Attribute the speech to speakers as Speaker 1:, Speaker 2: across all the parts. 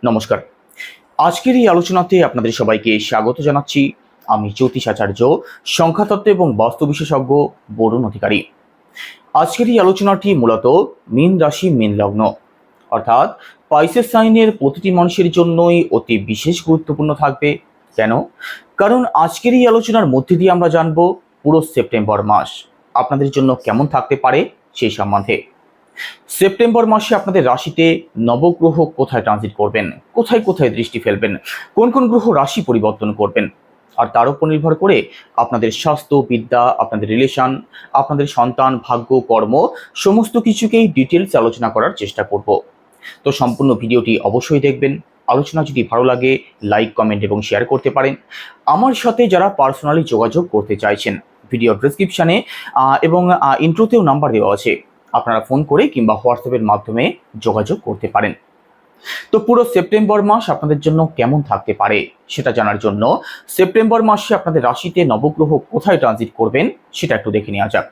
Speaker 1: নমস্কার। আজকের এই আলোচনাতে আপনাদের সবাইকে স্বাগত জানাচ্ছি। আমি জ্যোতিষাচার্য, সংখ্যাতত্ত্ব এবং বাস্তু বিশেষজ্ঞ বরুণ অধিকারী। আজকের এই আলোচনাটি মূলত মীন রাশি মীন লগ্ন অর্থাৎ পাইসেস সাইনের প্রতিটি মানুষের জন্যই অতি বিশেষ গুরুত্বপূর্ণ থাকবে। কেন? কারণ আজকের এই আলোচনার মধ্যে দিয়ে আমরা জানব পুরো সেপ্টেম্বর মাস আপনাদের জন্য কেমন থাকতে পারে সেই সম্বন্ধে। সেপ্টেম্বর মাসে আপনাদের রাশিতে নবগ্রহ কোথায় ট্রানজিট করবেন, কোথায় কোথায় দৃষ্টি ফেলবেন, কোন কোন গ্রহ রাশি পরিবর্তন করবেন, আর তার উপর নির্ভর করে আপনাদের স্বাস্থ্য, বিদ্যা, আপনাদের রিলেশন, আপনাদের সন্তান, ভাগ্য, কর্ম সমস্ত কিছুকেই ডিটেলস আলোচনা করার চেষ্টা করব। তো সম্পূর্ণ ভিডিওটি অবশ্যই দেখবেন। আলোচনা যদি ভালো লাগে লাইক, কমেন্ট এবং শেয়ার করতে পারেন। আমার সাথে যারা পার্সোনালি যোগাযোগ করতে চাইছেন, ভিডিও ডেসক্রিপশানে এবং ইন্ট্রোতেও নাম্বার দেওয়া আছে, আপনারা ফোন করে কিংবা হোয়াটসঅ্যাপের মাধ্যমে যোগাযোগ করতে পারেন। তো পুরো সেপ্টেম্বর মাস আপনাদের জন্য কেমন থাকতে পারে সেটা জানার জন্য সেপ্টেম্বর মাসে আপনাদের রাশিতে নবগ্রহ কোথায় ট্রানজিট করবেন সেটা একটু দেখে নেওয়া যাক।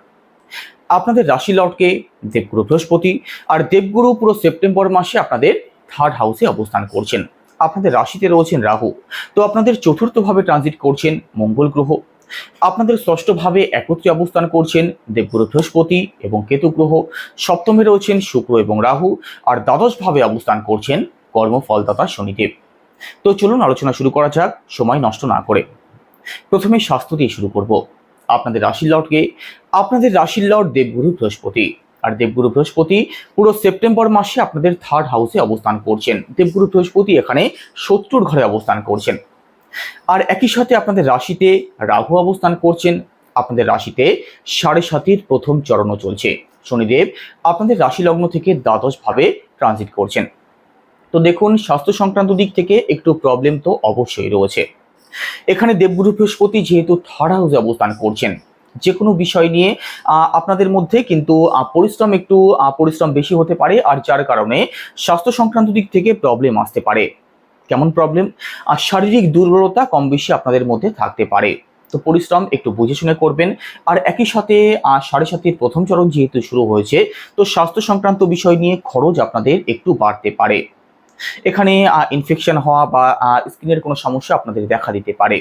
Speaker 1: আপনাদের রাশি লর্ডকে দেবগুরু বৃহস্পতি, আর দেবগুরু পুরো সেপ্টেম্বর মাসে আপনাদের থার্ড হাউসে অবস্থান করছেন। আপনাদের রাশিতে রয়েছেন রাহু, তো আপনাদের চতুর্থভাবে ট্রানজিট করছেন মঙ্গল গ্রহ। আপনাদের ষষ্ঠভাবে একত্রে অবস্থান করছেন দেবগুরু বৃহস্পতি এবং কেতু গ্রহ। সপ্তমে রয়েছেন শুক্র এবং রাহু, আর দ্বাদশভাবে অবস্থান করছেন কর্মফলদাতা শনিদেব। তো চলুন আলোচনা শুরু করা যাক সময় নষ্ট না করে। প্রথমে স্বাস্থ্য দিয়ে শুরু করব। আপনাদের রাশির লর্ডকে আপনাদের রাশির লর্ড দেবগুরু বৃহস্পতি, আর দেবগুরু বৃহস্পতি পুরো সেপ্টেম্বর মাসে আপনাদের থার্ড হাউসে অবস্থান করছেন। দেবগুরু বৃহস্পতি এখানে শত্রুর ঘরে অবস্থান করছেন। আর একই সাথে আপনাদের রাশিতে রাহু অবস্থান করছেন। আপনাদের রাশিতে 7.5 প্রথম চরণও চলছে। শনিদেব আপনাদের রাশি লগ্ন থেকে দ্বাদশভাবে ট্রানজিট করছেন। তো দেখুন, স্বাস্থ্য সংক্রান্ত দিক থেকে একটু প্রবলেম তো অবশ্যই রয়েছে। এখানে দেবগুরু বৃহস্পতি যেহেতু থার্ড হাউসে অবস্থান করছেন, যে কোনো বিষয় নিয়ে আপনাদের মধ্যে কিন্তু পরিশ্রম বেশি হতে পারে, আর যার কারণে স্বাস্থ্য সংক্রান্ত দিক থেকে প্রবলেম আসতে পারে। কেমন প্রবলেম? শারীরিক দুর্বলতা কম বেশি আপনাদের মধ্যে থাকতে পারে। তো পরিশ্রম একটু বুঝে শুনে করবেন। আর একই সাথে 7.5 প্রথম চরণ যেহেতু শুরু হয়েছে, তো স্বাস্থ্য সংক্রান্ত বিষয় নিয়ে খরচ আপনাদের একটু বাড়তে পারে। এখানে ইনফেকশন হওয়া বা স্কিনের কোনো সমস্যা আপনাদের দেখা দিতে পারে।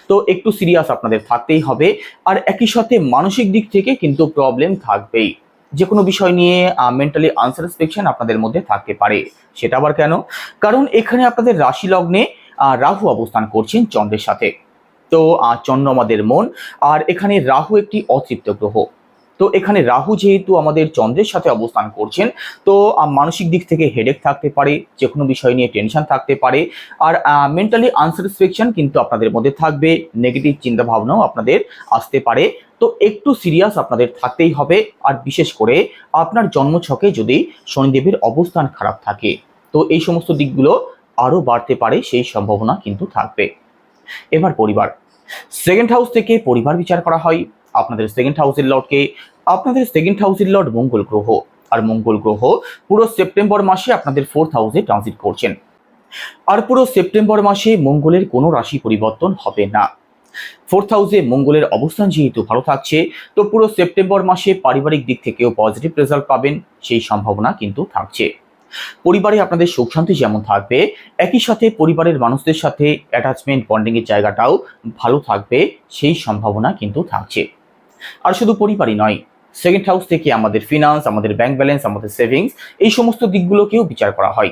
Speaker 1: তো একটু সিরিয়াস আপনাদের থাকতেই হবে। আর একই সাথে মানসিক দিক থেকে কিন্তু প্রবলেম থাকবেই। যে কোনো বিষয় নিয়ে মেন্টালি আনস্যাটিসফ্যাকশন আপনাদের মধ্যে থাকতে পারে। সেটা আবার কেন? কারণ এখানে আপনাদের রাশি লগ্নে রাহু অবস্থান করছেন চন্দ্রের সাথে। তো চন্দ্র আমাদের মন, আর এখানে রাহু একটি অতৃপ্ত গ্রহ। তো এখানে রাহু যেহেতু আমাদের চন্দ্রের সাথে অবস্থান করছেন, তো মানসিক দিক থেকে হেডেক থাকতে পারে, যে কোনো বিষয় নিয়ে টেনশন থাকতে পারে, আর মেন্টালি আনস্যাটিসফ্যাকশন কিন্তু আপনাদের মধ্যে থাকবে, নেগেটিভ চিন্তা ভাবনাও আপনাদের আসতে পারে। তো একটু সিরিয়াস আপনাদের থাকতেই হবে। আর বিশেষ করে আপনার জন্মছকে যদি শনিদেবের অবস্থান খারাপ থাকে, তো এই সমস্ত দিকগুলো আরও বাড়তে পারে, সেই সম্ভাবনা কিন্তু থাকবে। এবার পরিবার, সেকেন্ড হাউস থেকে পরিবার বিচার করা হয়। আপনাদের সেকেন্ড হাউসের লর্ডকে আপনাদের সেকেন্ড হাউসের লর্ড মঙ্গল গ্রহ, আর মঙ্গল গ্রহ পুরো সেপ্টেম্বর মাসে আপনাদের ফোর্থ হাউসে ট্রানজিট করছেন। আর পুরো সেপ্টেম্বর মাসে মঙ্গলের কোনো রাশি পরিবর্তন হবে না। ফোর্থ হাউসে মঙ্গলের অবস্থান যেহেতু ভালো থাকছে, তো পুরো সেপ্টেম্বর মাসে পারিবারিক দিক থেকেও পজিটিভ রেজাল্ট পাবেন, সেই সম্ভাবনা কিন্তু থাকছে। পরিবারে আপনাদের সুখ শান্তি যেমন থাকবে, একই সাথে পরিবারের মানুষদের সাথে অ্যাটাচমেন্ট বন্ডিংয়ের জায়গাটাও ভালো থাকবে, সেই সম্ভাবনা কিন্তু থাকছে। আর শুধু পরিবারই নয়, সেকেন্ড হাউস থেকে আমাদের ফিনান্স, আমাদের ব্যাংক ব্যালেন্স, আমাদের সেভিংস, এই সমস্ত দিকগুলোকেও বিচার করা হয়।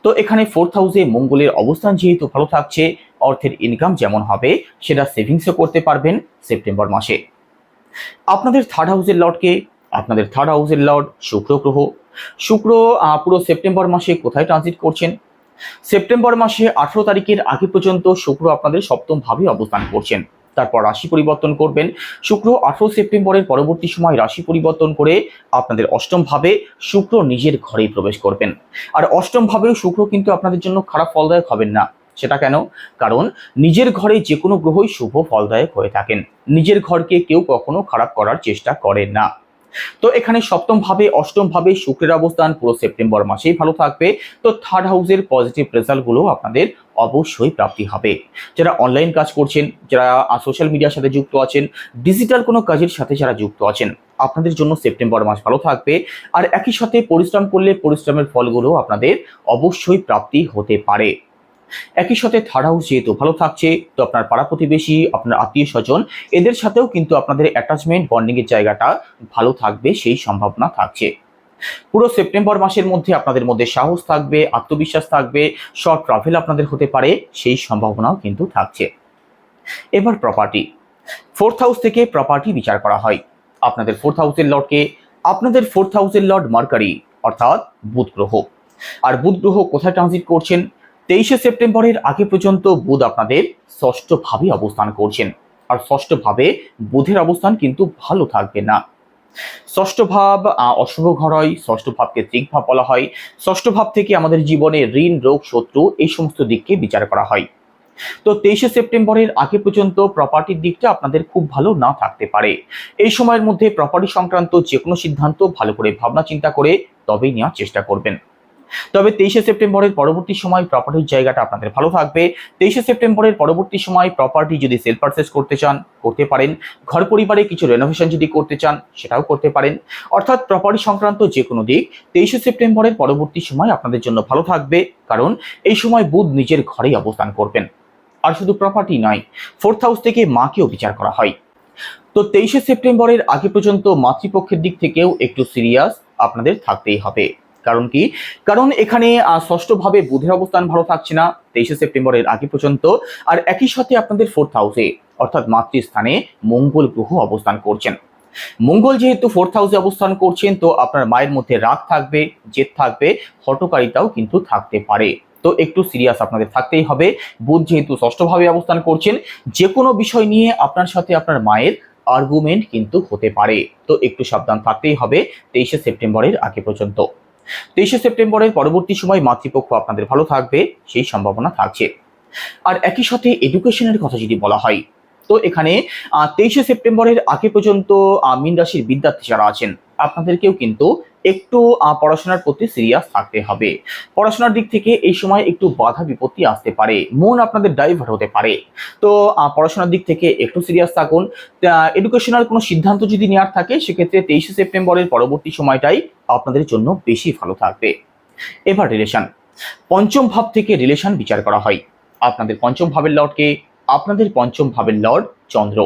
Speaker 1: তো এখানে ফোর্থ হাউসে মঙ্গলের অবস্থান যেহেতু ভালো থাকছে, অর্থের ইনকাম যেমন হবে সেটা সেভিংসও করতে পারবেন সেপ্টেম্বর মাসে। আপনাদের থার্ড হাউসের লর্ডকে আপনাদের থার্ড হাউসের লর্ড শুক্র গ্রহ। শুক্র পুরো সেপ্টেম্বর মাসে কোথায় ট্রানজিট করছেন? সেপ্টেম্বর মাসে 18 তারিখের আগে পর্যন্ত শুক্র আপনাদের সপ্তম ভাবে অবস্থান করছেন। তারপর রাশি পরিবর্তন করবেন। শুক্র 18 সেপ্টেম্বরের পরবর্তী সময় রাশি পরিবর্তন করে আপনাদের অষ্টম ভাবে শুক্র নিজের ঘরেই প্রবেশ করবেন। আর অষ্টম ভাবেও শুক্র কিন্তু আপনাদের জন্য খারাপ ফলদায়ক হবেন না। সেটা কেন? কারণ নিজের ঘরে যে কোনো গ্রহই শুভ ফলদায়ক হয়ে থাকেন। নিজের ঘরকে কেউ কখনো খারাপ করার চেষ্টা করে না। তো এখানে সপ্তম ভাবে অষ্টম ভাবে শুক্রের অবস্থান পুরো সেপ্টেম্বর মাসেই ভালো থাকবে। তো থার্ড হাউসের পজিটিভ রেজাল্টগুলো আপনাদের অবশ্যই প্রাপ্তি হবে। যারা অনলাইন কাজ করছেন, যারা সোশ্যাল মিডিয়ার সাথে যুক্ত আছেন, ডিজিটাল কোনো কাজের সাথে যারা যুক্ত আছেন, আপনাদের জন্য সেপ্টেম্বর মাস ভালো থাকবে। আর একই সাথে পরিশ্রম করলে পরিশ্রমের ফলগুলো আপনাদের অবশ্যই প্রাপ্তি হতে পারে। একই সাথে থার্ড হাউস যেহেতু ভালো থাকছে, তো আপনার পাড়া প্রতিবেশী, আপনার আত্মীয় স্বজন, এদের সাথেও কিন্তু আপনাদের অ্যাটাচমেন্ট বন্ডিং এর জায়গাটা ভালো থাকবে, সেই সম্ভাবনা থাকছে। পুরো সেপ্টেম্বর মাসের মধ্যে আপনাদের মধ্যে সাহস থাকবে, আত্মবিশ্বাস থাকবে, শর্ট ট্রাভেল আপনাদের হতে পারে, সেই সম্ভাবনাও কিন্তু থাকছে। এবার প্রপার্টি, ফোর্থ হাউস থেকে প্রপার্টি বিচার করা হয়। আপনাদের ফোর্থ হাউসের লর্ডকে, আপনাদের ফোর্থ হাউসের লর্ড মার্কারি অর্থাৎ বুধ গ্রহ। আর বুধ গ্রহ কোথায় ট্রানজিট করছেন? 23শে সেপ্টেম্বরের আগে পর্যন্ত বুধ আপনাদের ষষ্ঠ ভাবে অবস্থান করছেন। আর ষষ্ঠ ভাবে বুধের অবস্থান কিন্তু ভালো থাকবে না। ষষ্ঠ ভাব অশুভ ঘর হয়, ষষ্ঠ ভাবকে দিক ভাব বলা হয়। ষষ্ঠ ভাব থেকে আমাদের জীবনে ঋণ, রোগ, শত্রু এই সমস্ত দিককে বিচার করা হয়। তো 23শে সেপ্টেম্বরের আগে পর্যন্ত প্রপার্টির দিকটা আপনাদের খুব ভালো না থাকতে পারে। এই সময়ের মধ্যে প্রপার্টি সংক্রান্ত যে কোনো সিদ্ধান্ত ভালো করে ভাবনা চিন্তা করে তবেই নেওয়ার চেষ্টা করবেন। তবে 23শে সেপ্টেম্বরের পরবর্তী সময় প্রপার্টির জায়গাটা আপনাদের ভালো থাকবে। 23শে সেপ্টেম্বরের পরবর্তী সময় প্রপার্টি যদি সেল পারচেস করতে চান করতে পারেন, ঘর পরিবারে কিছু রেনোভেশন যদি করতে চান সেটাও করতে পারেন। অর্থাৎ প্রপার্টি সংক্রান্ত যে কোনো দিক 23শে সেপ্টেম্বরের পরবর্তী সময় আপনাদের জন্য ভালো থাকবে, কারণ এই সময় বুধ নিজের ঘরেই অবস্থান করবেন। আর শুধু প্রপার্টি নয়, ফোর্থ হাউস থেকে মাকেও বিচার করা হয়। তো 23শে সেপ্টেম্বরের আগে পর্যন্ত মাতৃপক্ষের দিক থেকেও একটু সিরিয়াস আপনাদের থাকতেই হবে। কারণ কি? কারণ এখানে ষষ্ঠ ভাবে বুধের অবস্থান ভালো থাকছে না 23শে সেপ্টেম্বরের আগে পর্যন্ত। আর একই সাথে আপনাদের ফোর্থ হাউসে অর্থাৎ মাতৃস্থানে মঙ্গল গ্রহ অবস্থান করছেন। মঙ্গল যেহেতু ফোর্থ হাউসে অবস্থান করছেন, তো আপনার মায়ের মধ্যে রাগ থাকবে, জেদ থাকবে, হঠকারিতাও কিন্তু থাকতে পারে। তো একটু সিরিয়াস আপনাদের থাকতেই হবে। বুধ যেহেতু ষষ্ঠভাবে অবস্থান করছেন, যে কোনো বিষয় নিয়ে আপনার সাথে আপনার মায়ের আর্গুমেন্ট কিন্তু হতে পারে। তো একটু সাবধান থাকতেই হবে 23শে সেপ্টেম্বরের আগে পর্যন্ত। 23শে সেপ্টেম্বরের পরবর্তী সময় মাতৃপক্ষ আপনাদের ভালো থাকবে, সেই সম্ভাবনা থাকছে। আর একই সাথে এডুকেশনের কথা যদি বলা হয়, তো এখানে 23শে সেপ্টেম্বরের আগে পর্যন্ত মীন রাশির বিদ্যার্থী যারা আছেন, আপনাদেরকেও কিন্তু একটু পড়াশোনার প্রতি সিরিয়াস থাকতে হবে। পড়াশোনার দিক থেকে এই সময় একটু বাধা বিপত্তি আসতে পারে, মন আপনাদের ডাইভার্ট হতে পারে। তো পড়াশোনার দিক থেকে একটু সিরিয়াস থাকুন। এডুকেশনাল কোনো সিদ্ধান্ত যদি নেওয়ার থাকে, সেক্ষেত্রে 23শে সেপ্টেম্বরের পরবর্তী সময়টাই আপনাদের জন্য বেশি ভালো থাকবে। এবার রিলেশন, পঞ্চম ভাব থেকে রিলেশন বিচার করা হয়। আপনাদের পঞ্চম ভাবের লর্ডকে, আপনাদের পঞ্চম ভাবের লর্ড চন্দ্র।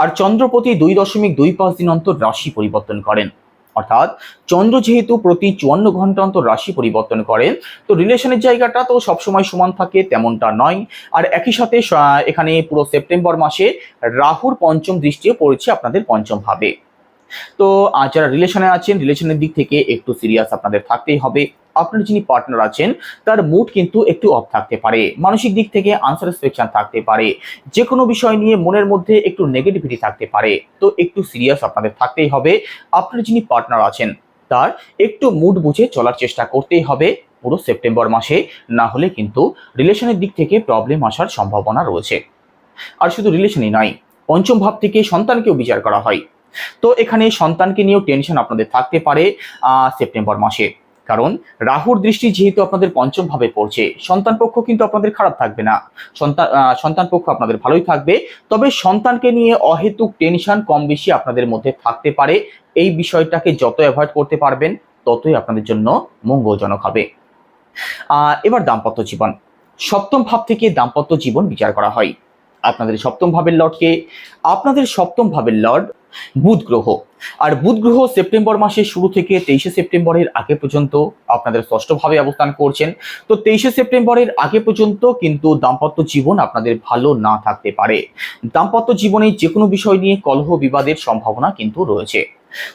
Speaker 1: আর চন্দ্রপতি 2.25 দিন অন্তর রাশি পরিবর্তন করেন। অর্থাৎ চন্দ্র যেহেতু প্রতি 54 ঘন্টা অন্তর রাশি পরিবর্তন করেন, তো রিলেশনের জায়গাটা তো সবসময় সমান থাকে তেমনটা নয়। আর একই সাথে এখানে পুরো সেপ্টেম্বর মাসে রাহুর পঞ্চম দৃষ্টিও পড়েছে আপনাদের পঞ্চম ভাবে। তো যারা রিলেশনে আছেন, রিলেশনের দিক থেকে একটু সিরিয়াস আপনাদের থাকতেই হবে। আপনার যিনি পার্টনার আছেন তার মুড কিন্তু একটু অফ থাকতে পারে, মানসিক দিক থেকে আনস্যাটিসফ্যাকশন থাকতে পারে, যে কোনো বিষয় নিয়ে মনের মধ্যে একটু নেগেটিভিটি থাকতে পারে। তো একটু সিরিয়াস আপনাদের থাকতেই হবে। আপনার যিনি পার্টনার আছেন তার একটু মুড বুঝে চলার চেষ্টা করতেই হবে পুরো সেপ্টেম্বর মাসে, না হলে কিন্তু রিলেশনের দিক থেকে প্রবলেম আসার সম্ভাবনা রয়েছে। আর শুধু রিলেশনই নয়, পঞ্চম ভাব থেকে সন্তানকেও বিচার করা হয়। তো এখানে সন্তানকে নিয়েও টেনশন আপনাদের থাকতে পারে সেপ্টেম্বর মাসে, কারণ রাহুর দৃষ্টি যেহেতু আপনাদের পঞ্চম ভাবে পড়ছে, সন্তান পক্ষ কিন্তু আপনাদের খারাপ থাকবে না, সন্তান পক্ষ আপনাদের ভালোই থাকবে। তবে সন্তানকে নিয়ে অহেতুক টেনশন কম বেশি আপনাদের মধ্যে থাকতে পারে। এই বিষয়টাকে যত অ্যাভয়েড করতে পারবেন ততই আপনাদের জন্য মঙ্গলজনক হবে। এবার দাম্পত্য জীবন, সপ্তম ভাব থেকে দাম্পত্য জীবন বিচার করা হয়। আপনাদের সপ্তম ভাবের লর্ডকে, আপনাদের সপ্তম ভাবের লর্ড বুধ গ্রহ। আর বুধ গ্রহ সেপ্টেম্বর মাসের শুরু থেকে 23শে সেপ্টেম্বরের আগে পর্যন্ত আপনাদের ষষ্ঠ ভাবে অবস্থান করছেন। তো 23শে সেপ্টেম্বরের আগে পর্যন্ত কিন্তু দাম্পত্য জীবন আপনাদের ভালো না থাকতে পারে। দাম্পত্য জীবনে যে কোনো বিষয় নিয়ে কলহ বিবাদের সম্ভাবনা কিন্তু রয়েছে।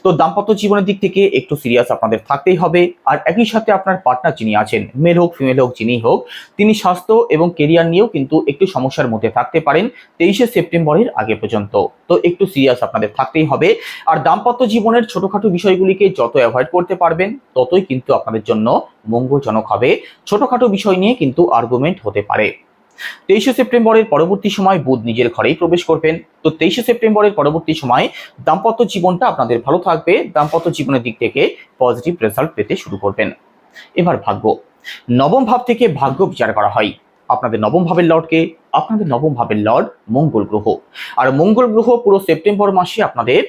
Speaker 1: তো দাম্পত্য জীবনের দিক থেকে একটু সিরিয়াস আপনাদের থাকতেই হবে। আর একই সাথে আপনার পার্টনার যিনি আছেন, মেল হোক ফিমেল হোক যিনি হোক, তিনি স্বাস্থ্য এবং কেরিয়ার নিয়েও কিন্তু একটু সমস্যার মধ্যে থাকতে পারেন 23শে সেপ্টেম্বরের আগে পর্যন্ত। তো একটু সিরিয়াস আপনাদের থাকতেই হবে। আর দাম্পত্য জীবনের ছোটখাটো বিষয়গুলিকে যত অ্যাভয়েড করতে পারবেন ততই কিন্তু আপনাদের জন্য মঙ্গলজনক হবে। ছোটখাটো বিষয় নিয়ে কিন্তু আর্গুমেন্ট হতে পারে। 23শে সেপ্টেম্বরের পরবর্তী সময় বুধ নিজের ঘরেই প্রবেশ করবেন। তো 23শে সেপ্টেম্বরের পরবর্তী সময় দাম্পত্য জীবনটা আপনাদের ভালো থাকবে, দাম্পত্য জীবনের দিক থেকে পজিটিভ রেজাল্ট পেতে শুরু করবেন। এবার ভাগ্য, নবম ভাব থেকে ভাগ্য বিচার করা হয়। আপনাদের নবম ভাবের লর্ডকে, আপনাদের নবম ভাবের লর্ড মঙ্গল গ্রহ। আর মঙ্গল গ্রহ পুরো সেপ্টেম্বর মাসে আপনাদের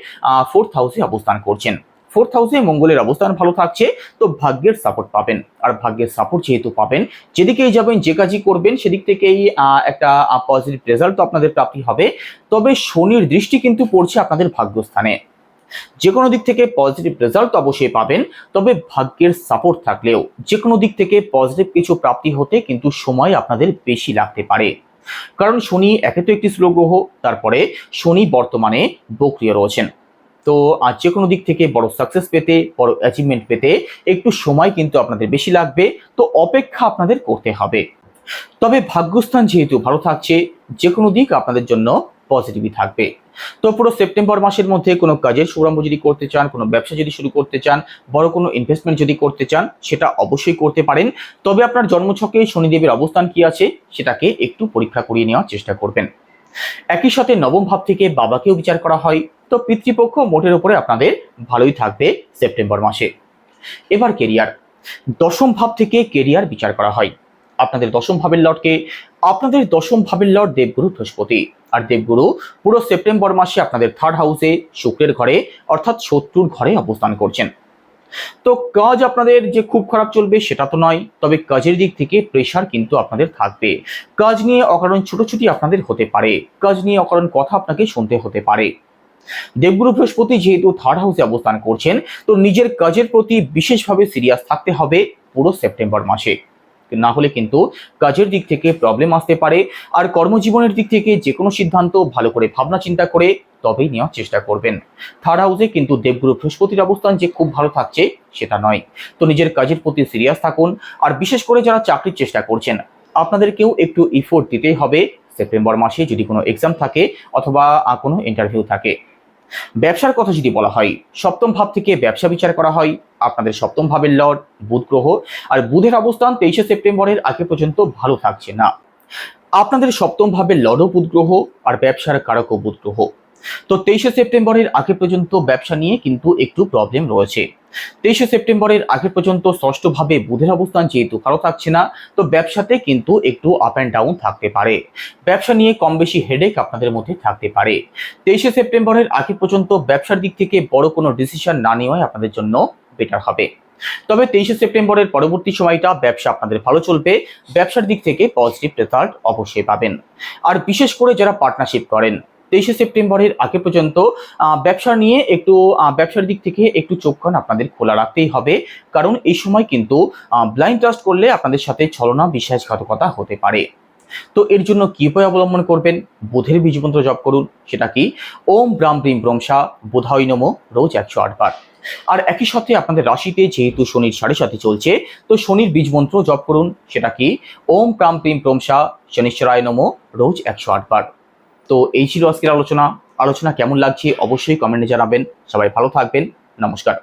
Speaker 1: 4th হাউসে অবস্থান করছেন। 4th হাউসে মঙ্গলের অবস্থান ভালো থাকছে, তো ভাগ্যের সাপোর্ট পাবেন। আর ভাগ্যের সাপোর্ট যেহেতু পাবেন, যেদিকেই যাবেন, যে কাজই করবেন, সেদিক থেকেই একটা পজিটিভ রেজাল্ট তো আপনাদের প্রাপ্তি হবে। তবে শনির দৃষ্টি কিন্তু পড়ছে আপনাদের ভাগ্যস্থানে। যে কোনো দিক থেকে পজিটিভ রেজাল্ট অবশ্যই পাবেন, তবে ভাগ্যের সাপোর্ট থাকলেও যে কোনো দিক থেকে পজিটিভ কিছু প্রাপ্তি হতে কিন্তু সময় আপনাদের বেশি লাগতে পারে। কারণ শনি একে তো একটি স্লো গ্রহ, তারপরে শনি বর্তমানে বক্রিয় রয়েছেন। তো যে কোনো দিক থেকে বড় সাকসেস পেতে, বড় অ্যাচিভমেন্ট পেতে একটু সময় কিন্তু আপনাদের বেশি লাগবে, তো অপেক্ষা আপনাদের করতে হবে। তবে ভাগ্যস্থান যেহেতু ভালো থাকছে, যে কোনো দিক আপনাদের জন্য পজিটিভই থাকবে। তো পুরো সেপ্টেম্বর মাসের মধ্যে কোনো কাজের শুভারম্ভ যদি করতে চান, কোনো ব্যবসা যদি শুরু করতে চান, বড় কোনো ইনভেস্টমেন্ট যদি করতে চান, সেটা অবশ্যই করতে পারেন। তবে আপনার জন্মছকে শনিদেবের অবস্থান কি আছে সেটাকে একটু পরীক্ষা করিয়ে নেওয়ার চেষ্টা করবেন। একই সাথে নবম ভাব থেকে বাবাকেও বিচার করা হয়, তো পিতৃপক্ষ মোটের উপরে আপনাদের ভালোই থাকবে সেপ্টেম্বর মাসে। এবার কেরিয়ার, দশম ভাব থেকে কেরিয়ার বিচার করা হয়। আপনাদের দশম ভাবের লর্ডকে, আপনাদের দশম ভাবের লর্ড দেবগুরু বৃহস্পতি। আর দেবগুরু পুরো সেপ্টেম্বর মাসে আপনাদের 3rd হাউসে শুক্রের ঘরে অর্থাৎ শত্রুর ঘরে অবস্থান করছেন। তো কাজ আপনাদের যে খুব খারাপ চলবে সেটা তো নয়, তবে কাজের দিক থেকে প্রেশার কিন্তু আপনাদের থাকবে। কাজ নিয়ে অকারণ ছুটোছুটি আপনাদের হতে পারে, কাজ নিয়ে অকারণ কথা আপনাকে শুনতে হতে পারে। দেবগুরু বৃহস্পতি যেহেতু 3rd হাউসে অবস্থান করছেন, তো নিজের কাজের প্রতি বিশেষভাবে সিরিয়াস থাকতে হবে পুরো সেপ্টেম্বর মাসে, না হলে কিন্তু কাজের দিক থেকে প্রবলেম আসতে পারে। আর কর্মজীবনের দিক থেকে যে কোনো সিদ্ধান্ত ভালো করে ভাবনা চিন্তা করে তবেই নেওয়ার চেষ্টা করবেন। 3rd হাউসে কিন্তু দেবগুরু বৃহস্পতির অবস্থান যে খুব ভালো থাকছে সেটা নয়, তো নিজের কাজের প্রতি সিরিয়াস থাকুন। আর বিশেষ করে যারা চাকরির চেষ্টা করছেন, আপনাদেরকেও একটু এফোর্ট দিতেই হবে সেপ্টেম্বর মাসে, যদি কোনো এক্সাম থাকে অথবা কোনো ইন্টারভিউ থাকে। ব্যবসার কথা যদি বলা হয়, সপ্তম ভাব থেকে ব্যবসা বিচার করা হয়। আপনাদের সপ্তম ভাবের লর্ড বুধ গ্রহ। আর বুধের অবস্থান 23শে সেপ্টেম্বরের আগে পর্যন্ত ভালো থাকছে না। আপনাদের সপ্তম ভাবের লর্ডও বুধ গ্রহ, আর ব্যবসার কারকও বুধ গ্রহ। তো 23শে সেপ্টেম্বরের আগে পর্যন্ত ব্যবসা নিয়ে কিন্তু একটু প্রবলেম রয়েছে। 23শে সেপ্টেম্বরের আগে পর্যন্ত ষষ্ঠ ভাবে বুধের অবস্থান যেহেতু ভালো থাকছে না, তো ব্যবসাতে কিন্তু একটু আপ অ্যান্ড ডাউন থাকতে পারে। ব্যবসা নিয়ে কম বেশি হেডেক আপনাদের মধ্যে থাকতে পারে। 23শে সেপ্টেম্বরের আগে পর্যন্ত ব্যবসার দিক থেকে বড় কোনো ডিসিশন না নেওয়াই আপনাদের জন্য বেটার হবে। তবে 23শে সেপ্টেম্বরের পরবর্তী সময়টা ব্যবসা আপনাদের ভালো চলবে, ব্যবসার দিক থেকে পজিটিভ রেজাল্ট অবশ্যই পাবেন। আর বিশেষ করে যারা পার্টনারশিপ করেন, 23শে সেপ্টেম্বরের আগে পর্যন্ত ব্যবসা নিয়ে একটু ব্যবসার দিক থেকে একটু চোখ কান আপনাদের খোলা রাখতেই হবে। কারণ এই সময় কিন্তু ব্লাইন্ড ট্রাস্ট করলে আপনাদের সাথে ছলনা বিশ্বাসঘাতকতা হতে পারে। তো এর জন্য কি উপায় অবলম্বন করবেন? বুধের বীজমন্ত্র জপ করুন। সেটা কি? ওম ব্রাম ব্রিম ব্রমসা বুধায় নমঃ, রোজ 108 বার। আর একই সাথে আপনাদের রাশিতে যেহেতু শনির 7.5 চলছে, তো শনির বীজমন্ত্র জপ করুন। সেটা কি? ওম প্রাম প্রিম প্রমসা শনিশ্চরায় নমঃ, রোজ 108 বার। তো এই ছিল আজকের আলোচনা। আলোচনা কেমন লাগছে অবশ্যই কমেন্টে জানাবেন। সবাই ভালো থাকবেন। নমস্কার।